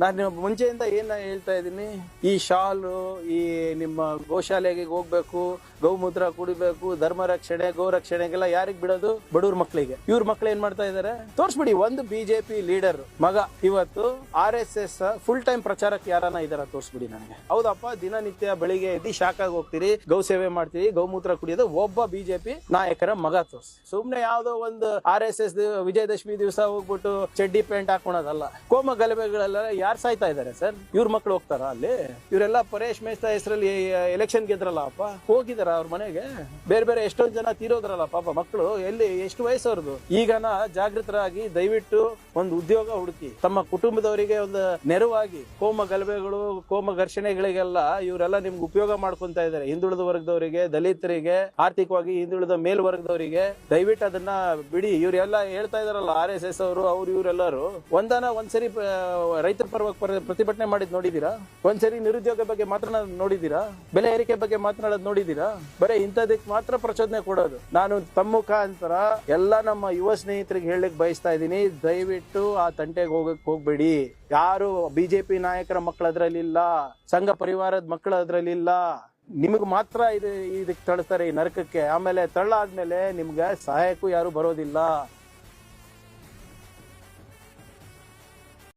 ನಾನು ಮುಂಚೆಯಿಂದ ಏನ್ ಹೇಳ್ತಾ ಇದ್ದೀನಿ, ಈ ಶಾಲು, ಈ ನಿಮ್ಮ ಗೋಶಾಲೆಗೆ ಹೋಗ್ಬೇಕು, ಗೌಮೂತ್ರ ಕುಡಿಬೇಕು, ಧರ್ಮ ರಕ್ಷಣೆ ಗೋ ರಕ್ಷಣೆಗೆಲ್ಲ ಯಾರಿಗ್ ಬಿಡೋದು? ಬಡವ್ರ ಮಕ್ಳಿಗೆ. ಇವ್ರ ಮಕ್ಳು ಏನ್ ಮಾಡ್ತಾ ಇದಾರೆ? ತೋರ್ಸ್ಬಿಡಿ ಒಂದು ಬಿಜೆಪಿ ಲೀಡರ್ ಮಗ ಇವತ್ತು RSS ಫುಲ್ ಟೈಮ್ ಪ್ರಚಾರಕ್ಕೆ ಯಾರನ್ನ ಇದಾರ ತೋರ್ಸ್ಬಿಡಿ ನನಗೆ. ಹೌದಪ್ಪ, ದಿನನಿತ್ಯ ಬೆಳಿಗ್ಗೆ ಎದ್ದು ಶಾಖಾಗಿ ಹೋಗ್ತೀರಿ, ಗೌ ಸೇವೆ ಮಾಡ್ತೀರಿ, ಗೌಮೂತ್ರ ಕುಡಿಯೋದು ಒಬ್ಬ ಬಿಜೆಪಿ ನಾಯಕರ ಮಗ ತೋರ್ಸಿ. ಸುಮ್ನೆ ಯಾವ್ದೋ ಒಂದು RSS ವಿಜಯದಶಮಿ ದಿವಸ ಹೋಗ್ಬಿಟ್ಟು ಚಡ್ಡಿ ಪ್ಯಾಂಟ್ ಹಾಕೊಳೋದಲ್ಲ. ಕೋಮ ಗಲಭೆಗಳೆಲ್ಲ ಯಾರು ಸಾಯ್ತಾ ಇದಾರೆ ಸರ್? ಇವ್ರ ಮಕ್ಳು ಹೋಗ್ತಾರ ಅಲ್ಲಿ? ಇವರೆಲ್ಲ ಪರೇಶ್ ಮೇಸ್ತಾ ಹೆಸರಲ್ಲಿ ಎಲೆಕ್ಷನ್ ಗೆದ್ರಲ್ಲ ಅಪ್ಪ, ಹೋಗಿದಾರ ಅವ್ರ ಮನೆಗೆ? ಬೇರೆ ಬೇರೆ ಎಷ್ಟೊಂದು ಜನ ತೀರೋದ್ರಲ್ಲ ಪಾಪ ಮಕ್ಕಳು. ಎಲ್ಲಿ, ಎಷ್ಟು ವಯಸ್ಸವ್ರದ್ದು? ಈಗನ ಜಾಗೃತರಾಗಿ ದಯವಿಟ್ಟು ಒಂದು ಉದ್ಯೋಗ ಹುಡುಕಿ ತಮ್ಮ ಕುಟುಂಬದವರಿಗೆ ಒಂದು ನೆರವಾಗಿ. ಕೋಮ ಗಲಭೆಗಳು, ಕೋಮ ಘರ್ಷಣೆಗಳಿಗೆಲ್ಲ ಇವರೆಲ್ಲ ನಿಮ್ಗೆ ಉಪಯೋಗ ಮಾಡ್ಕೊಂತ ಇದಾರೆ. ಹಿಂದುಳಿದ ವರ್ಗದವರಿಗೆ, ದಲಿತರಿಗೆ, ಆರ್ಥಿಕವಾಗಿ ಹಿಂದುಳಿದ ಮೇಲ್ವರ್ಗದವರಿಗೆ ದಯವಿಟ್ಟು ಅದನ್ನ ಬಿಡಿ. ಇವರೆಲ್ಲ ಹೇಳ್ತಾ ಇದಾರಲ್ಲ RSS ಅವರು, ಇವರೆಲ್ಲರೂ ಒಂದ್ಸರಿ ರೈತರ ಪರವಾಗಿ ಪ್ರತಿಭಟನೆ ಮಾಡಿದ್ ನೋಡಿದೀರಾ? ಒಂದ್ಸರಿ ನಿರುದ್ಯೋಗ ಬಗ್ಗೆ ಮಾತನಾಡೋದು ನೋಡಿದೀರಾ? ಬೆಲೆ ಏರಿಕೆ ಬಗ್ಗೆ ಮಾತನಾಡೋದು ನೋಡಿದೀರಾ? ಬರೀ ಇಂಥದಕ್ಕೆ ಮಾತ್ರ ಪ್ರಚೋದನೆ ಕೊಡೋದು. ನಾನು ತಮ್ಮ ಮುಖಾಂತರ ಎಲ್ಲ ನಮ್ಮ ಯುವ ಸ್ನೇಹಿತರಿಗೆ ಹೇಳಲಿಕ್ಕೆ ಬಯಸ್ತಾ ಇದ್ದೀನಿ, ದಯವಿಟ್ಟು ಆ ತಂಟೆಗೆ ಹೋಗ್ಬೇಡಿ. ಯಾರು ಬಿಜೆಪಿ ನಾಯಕರ ಮಕ್ಕಳು ಅದ್ರಲ್ಲಿಲ್ಲ, ಸಂಘ ಪರಿವಾರದ ಮಕ್ಕಳು ಅದ್ರಲ್ಲಿಲ್ಲ. ನಿಮಗ್ ಮಾತ್ರ ಇದಕ್ಕೆ ತಳ್ತಾರೆ ಈ ನರಕಕ್ಕೆ. ಆಮೇಲೆ ತಳ್ಳ ಆದ್ಮೇಲೆ ನಿಮ್ಗೆ ಸಹಾಯಕ್ಕೂ ಯಾರು ಬರೋದಿಲ್ಲ.